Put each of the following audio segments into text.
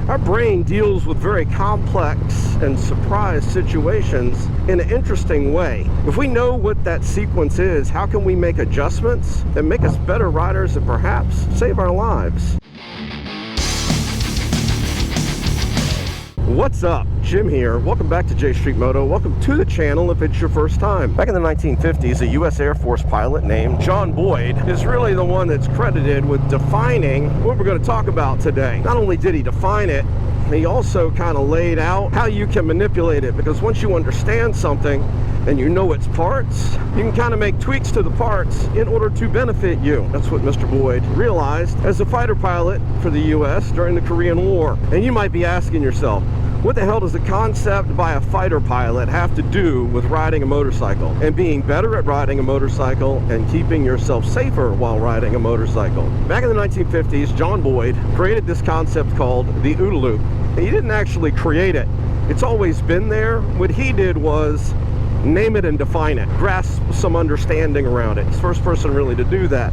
Our brain deals with very complex and surprise situations in an interesting way. If we know what that sequence is, how can we make adjustments that make us better riders and perhaps save our lives? What's up? Jim here. Welcome back to J Street Moto. Welcome to the channel if it's your first time. Back in the 1950s, a U.S. Air Force pilot named John Boyd is really the one that's credited with defining what we're going to talk about today. Not only did he define it, he also kind of laid out how you can manipulate it, because once you understand something and you know its parts, you can kind of make tweaks to the parts in order to benefit you. That's what Mr. Boyd realized as a fighter pilot for the U.S. during the Korean War. And you might be asking yourself, what the hell does a concept by a fighter pilot have to do with riding a motorcycle and being better at riding a motorcycle and keeping yourself safer while riding a motorcycle? Back in the 1950s, John Boyd created this concept called the OODA Loop. And he didn't actually create it. It's always been there. What he did was name it and define it, grasp some understanding around it. He's the first person really to do that.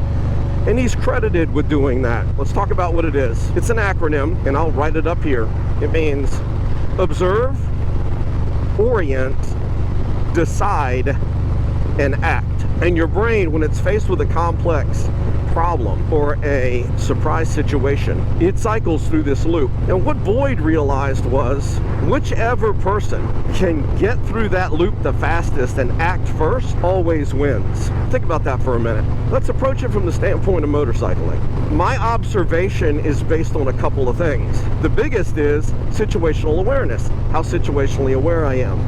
And he's credited with doing that. Let's talk about what it is. It's an acronym, and I'll write it up here. It means observe, orient, decide, and act. And your brain, when it's faced with a complex problem or a surprise situation, it cycles through this loop. And what Boyd realized was whichever person can get through that loop the fastest and act first always wins. Think about that for a minute. Let's approach it from the standpoint of motorcycling. My observation is based on a couple of things. The biggest is situational awareness, how situationally aware I am.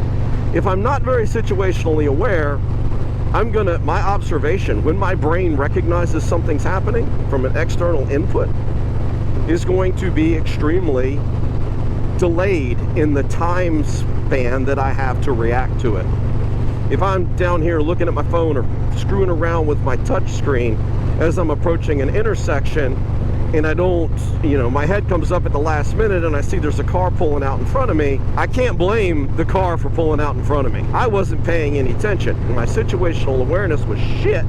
If I'm not very situationally aware, my observation, when my brain recognizes something's happening from an external input, is going to be extremely delayed in the time span that I have to react to it. If I'm down here looking at my phone or screwing around with my touch screen as I'm approaching an intersection, and I don't, my head comes up at the last minute and I see there's a car pulling out in front of me, I can't blame the car for pulling out in front of me. I wasn't paying any attention. My situational awareness was shit,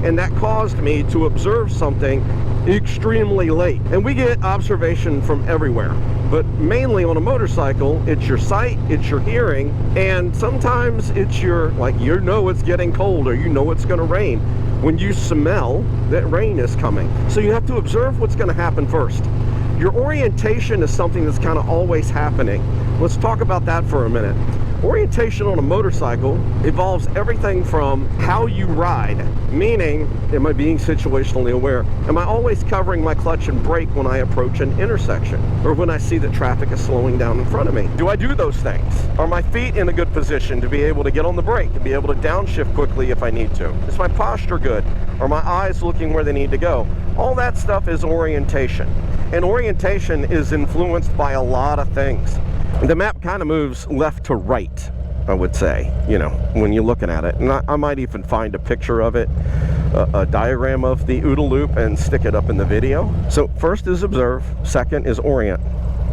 and that caused me to observe something extremely late. And we get observation from everywhere, but mainly on a motorcycle, it's your sight, it's your hearing, and sometimes it's your, it's getting cold, or it's going to rain. When you smell that rain is coming. So you have to observe what's going to happen first. Your orientation is something that's kind of always happening. Let's talk about that for a minute. Orientation on a motorcycle involves everything from how you ride, meaning, am I being situationally aware? Am I always covering my clutch and brake when I approach an intersection, or when I see that traffic is slowing down in front of me? Do I do those things? Are my feet in a good position to be able to get on the brake and be able to downshift quickly if I need to? Is my posture good? Are my eyes looking where they need to go? All that stuff is orientation. And orientation is influenced by a lot of things. The map kind of moves left to right, I would say, when you're looking at it. And I might even find a picture of it, a diagram of the OODA Loop, and stick it up in the video. So first is observe, second is orient,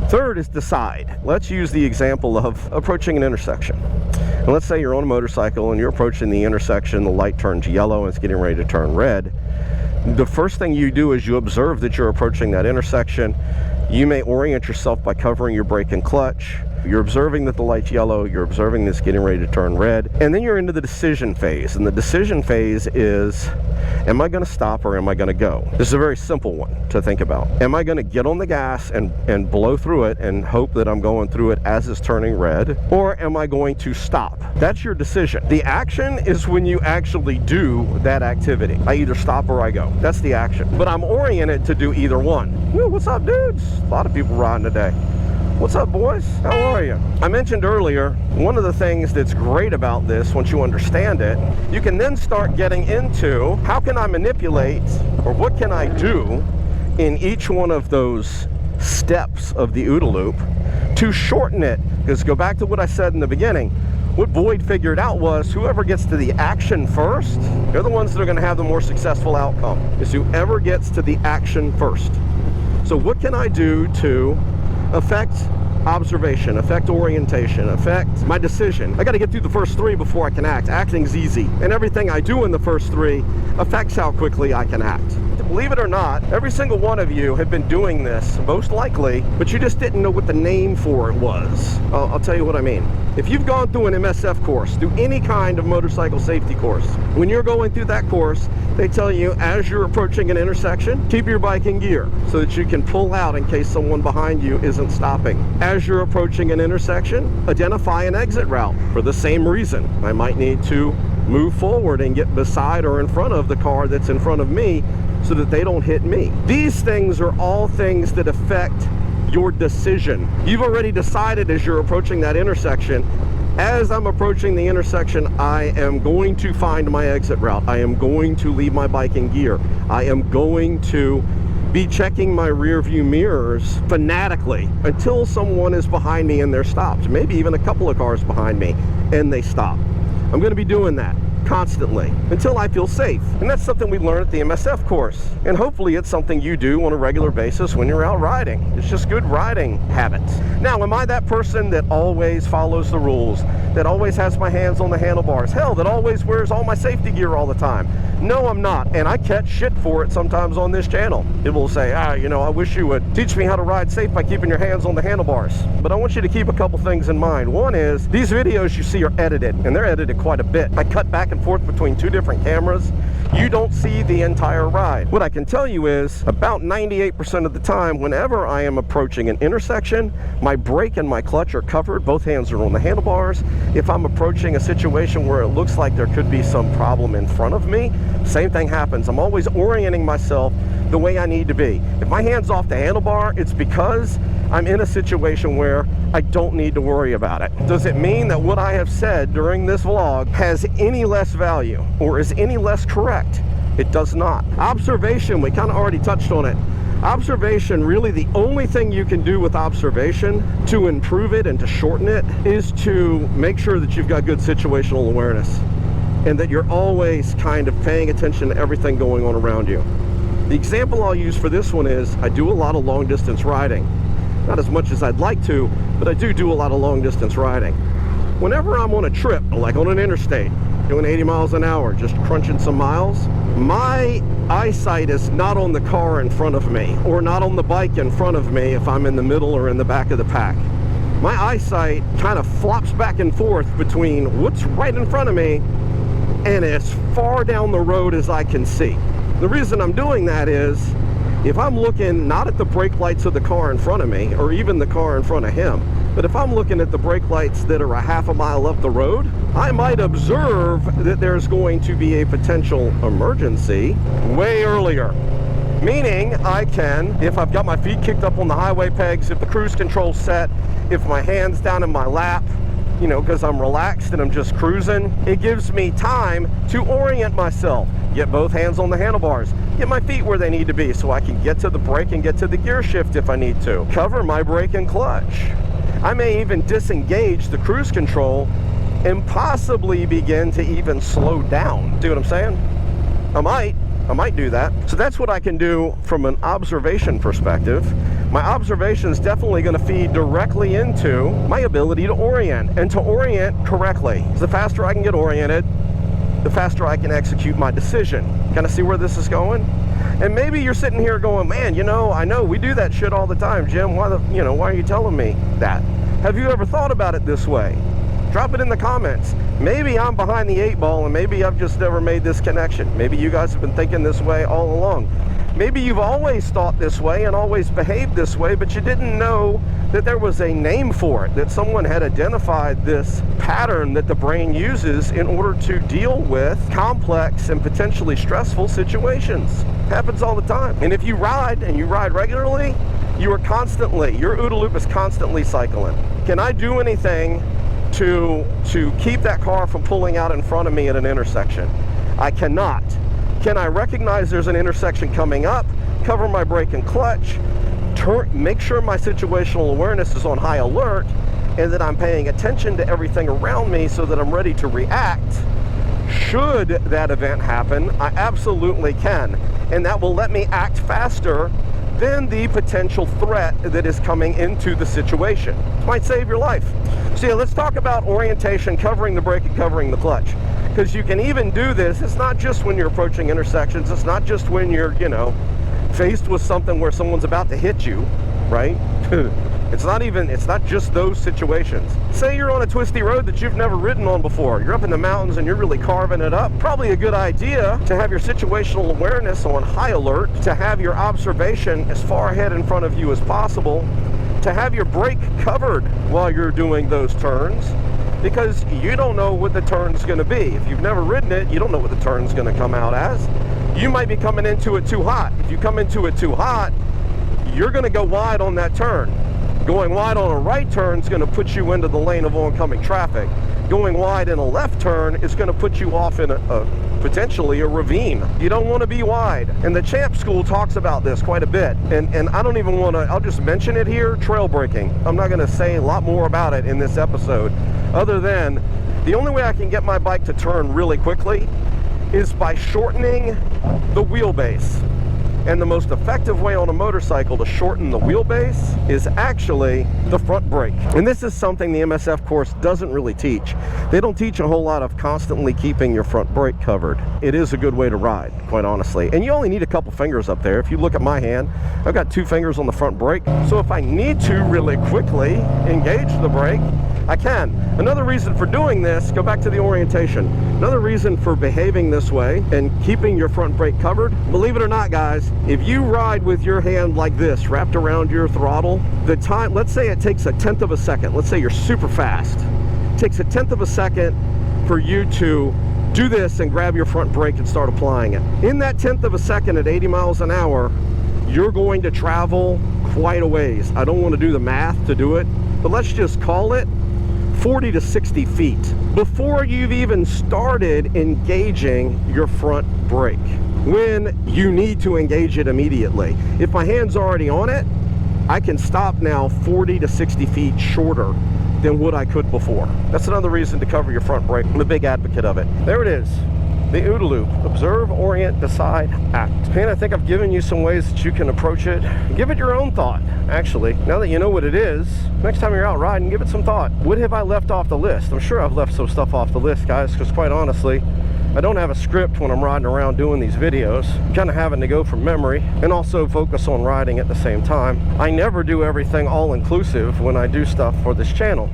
third is decide. Let's use the example of approaching an intersection. And let's say you're on a motorcycle and you're approaching the intersection, the light turns yellow and it's getting ready to turn red. The first thing you do is you observe that you're approaching that intersection. You may orient yourself by covering your brake and clutch. You're observing that the light's yellow, you're observing this getting ready to turn red, and then you're into the decision phase. And the decision phase is, am I going to stop or am I going to go? This is a very simple one to think about. Am I going to get on the gas and blow through it and hope that I'm going through it as it's turning red, or am I going to stop? That's your decision. The action is when you actually do that activity. I either stop or I go. That's the action. But I'm oriented to do either one. Woo, what's up, dudes? A lot of people riding today. What's up, boys? How are you? I mentioned earlier, one of the things that's great about this, once you understand it, you can then start getting into how can I manipulate, or what can I do in each one of those steps of the OODA Loop to shorten it. Because go back to what I said in the beginning, what Boyd figured out was whoever gets to the action first, they're the ones that are going to have the more successful outcome. Is whoever gets to the action first. So what can I do to affect observation, affect orientation, affect my decision? I got to get through the first three before I can act. Acting's easy, and everything I do in the first three affects how quickly I can act. Believe it or not, every single one of you have been doing this, most likely, but you just didn't know what the name for it was. I'll tell you what I mean. If you've gone through an MSF course, through any kind of motorcycle safety course, when you're going through that course, they tell you as you're approaching an intersection, keep your bike in gear so that you can pull out in case someone behind you isn't stopping. As you're approaching an intersection, identify an exit route for the same reason. I might need to move forward and get beside or in front of the car that's in front of me so that they don't hit me. These things are all things that affect your decision. You've already decided as you're approaching that intersection, as I'm approaching the intersection, I am going to find my exit route. I am going to leave my bike in gear. I am going to be checking my rear view mirrors fanatically until someone is behind me and they're stopped. Maybe even a couple of cars behind me and they stop. I'm going to be doing that constantly until I feel safe. And that's something we learn at the MSF course. And hopefully it's something you do on a regular basis when you're out riding. It's just good riding habits. Now, am I that person that always follows the rules, that always has my hands on the handlebars? Hell, that always wears all my safety gear all the time? No, I'm not. And I catch shit for it sometimes on this channel. People will say, you know, I wish you would teach me how to ride safe by keeping your hands on the handlebars. But I want you to keep a couple things in mind. One is, these videos you see are edited, and they're edited quite a bit. I cut back and forth between two different cameras. You don't see the entire ride. What I can tell you is, about 98% of the time, whenever I am approaching an intersection, my brake and my clutch are covered. Both hands are on the handlebars. If I'm approaching a situation where it looks like there could be some problem in front of me, same thing happens. I'm always orienting myself the way I need to be. If my hand's off the handlebar, it's because I'm in a situation where I don't need to worry about it. Does it mean that what I have said during this vlog has any less value or is any less correct? It does not. Observation, we kind of already touched on it. Observation, really the only thing you can do with observation to improve it and to shorten it is to make sure that you've got good situational awareness and that you're always kind of paying attention to everything going on around you. The example I'll use for this one is I do a lot of long distance riding. Not as much as I'd like to, but I do a lot of long distance riding. Whenever I'm on a trip, like on an interstate, doing 80 miles an hour, just crunching some miles, my eyesight is not on the car in front of me or not on the bike in front of me if I'm in the middle or in the back of the pack. My eyesight kind of flops back and forth between what's right in front of me and as far down the road as I can see. The reason I'm doing that is if I'm looking not at the brake lights of the car in front of me or even the car in front of him, but if I'm looking at the brake lights that are a half a mile up the road, I might observe that there's going to be a potential emergency way earlier. Meaning I can, if I've got my feet kicked up on the highway pegs, if the cruise control's set, if my hand's down in my lap, you know, because I'm relaxed and I'm just cruising, it gives me time to orient myself, get both hands on the handlebars, get my feet where they need to be so I can get to the brake and get to the gear shift if I need to, cover my brake and clutch. I may even disengage the cruise control and possibly begin to even slow down. See what I'm saying? I might do that. So that's what I can do from an observation perspective. My observation is definitely going to feed directly into my ability to orient, and to orient correctly. The faster I can get oriented, the faster I can execute my decision. Kind of see where this is going? And maybe you're sitting here going, man, you know, I know we do that shit all the time, Jim. Why are you telling me that? Have you ever thought about it this way? Drop it in the comments. Maybe I'm behind the 8 ball and maybe I've just never made this connection. Maybe you guys have been thinking this way all along. Maybe you've always thought this way and always behaved this way, but you didn't know that there was a name for it, that someone had identified this pattern that the brain uses in order to deal with complex and potentially stressful situations. It happens all the time. And if you ride, and you ride regularly, your OODA Loop is constantly cycling. Can I do anything to keep that car from pulling out in front of me at an intersection? I cannot. Can I recognize there's an intersection coming up, cover my brake and clutch, make sure my situational awareness is on high alert, and that I'm paying attention to everything around me so that I'm ready to react? Should that event happen, I absolutely can. And that will let me act faster than the potential threat that is coming into the situation. It might save your life. So yeah, let's talk about orientation, covering the brake and covering the clutch. Because you can even do this, it's not just when you're approaching intersections, it's not just when you're, you know, faced with something where someone's about to hit you, right? It's not just those situations. Say you're on a twisty road that you've never ridden on before. You're up in the mountains and you're really carving it up. Probably a good idea to have your situational awareness on high alert, to have your observation as far ahead in front of you as possible, to have your brake covered while you're doing those turns, because you don't know what the turn's gonna be. If you've never ridden it, you don't know what the turn's gonna come out as. You might be coming into it too hot. If you come into it too hot, you're gonna go wide on that turn. Going wide on a right turn is going to put you into the lane of oncoming traffic. Going wide in a left turn is going to put you off in potentially a ravine. You don't want to be wide. And the Champ School talks about this quite a bit. And I don't even want to, I'll just mention it here, trail braking. I'm not going to say a lot more about it in this episode, other than the only way I can get my bike to turn really quickly is by shortening the wheelbase. And the most effective way on a motorcycle to shorten the wheelbase is actually the front brake. And this is something the MSF course doesn't really teach. They don't teach a whole lot of constantly keeping your front brake covered. It is a good way to ride, quite honestly. And you only need a couple fingers up there. If you look at my hand, I've got 2 fingers on the front brake. So if I need to really quickly engage the brake, I can. Another reason for doing this, go back to the orientation. Another reason for behaving this way and keeping your front brake covered, believe it or not, guys, if you ride with your hand like this, wrapped around your throttle, the time, let's say it takes 1/10 of a second, let's say you're super fast, it takes 1/10 of a second for you to do this and grab your front brake and start applying it. In that 1/10 of a second at 80 miles an hour, you're going to travel quite a ways. I don't want to do the math to do it, but let's just call it 40 to 60 feet before you've even started engaging your front brake, when you need to engage it immediately. If my hand's already on it, I can stop now 40 to 60 feet shorter than what I could before. That's another reason to cover your front brake. I'm a big advocate of it. There it is. The OODA Loop. Observe, orient, decide, act. And I think I've given you some ways that you can approach it. Give it your own thought, actually. Now that you know what it is, next time you're out riding, give it some thought. What have I left off the list? I'm sure I've left some stuff off the list, guys, because quite honestly, I don't have a script when I'm riding around doing these videos. I'm kind of having to go from memory and also focus on riding at the same time. I never do everything all-inclusive when I do stuff for this channel,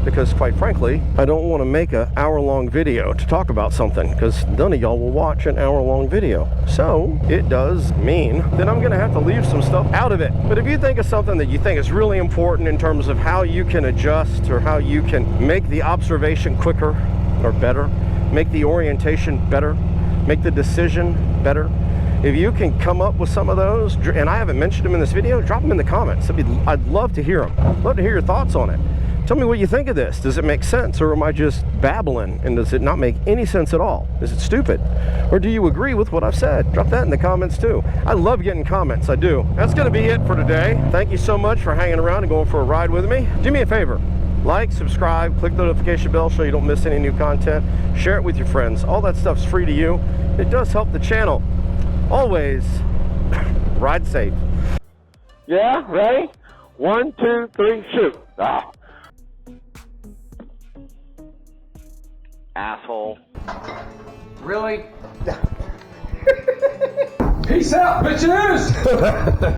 because quite frankly, I don't want to make an hour-long video to talk about something, because none of y'all will watch an hour-long video. So it does mean that I'm going to have to leave some stuff out of it. But if you think of something that you think is really important in terms of how you can adjust or how you can make the observation quicker or better, make the orientation better, make the decision better, if you can come up with some of those, and I haven't mentioned them in this video, drop them in the comments. I'd love to hear them. I'd love to hear your thoughts on it. Tell me what you think of this. Does it make sense, or am I just babbling, and does it not make any sense at all? Is it stupid? Or do you agree with what I've said? Drop that in the comments too. I love getting comments, I do. That's gonna be it for today. Thank you so much for hanging around and going for a ride with me. Do me a favor. Like, subscribe, click the notification bell so you don't miss any new content. Share it with your friends. All that stuff's free to you. It does help the channel. Always ride safe. Yeah, ready? 1, 2, 3, shoot. Ah. Asshole. Really? Peace out, bitches!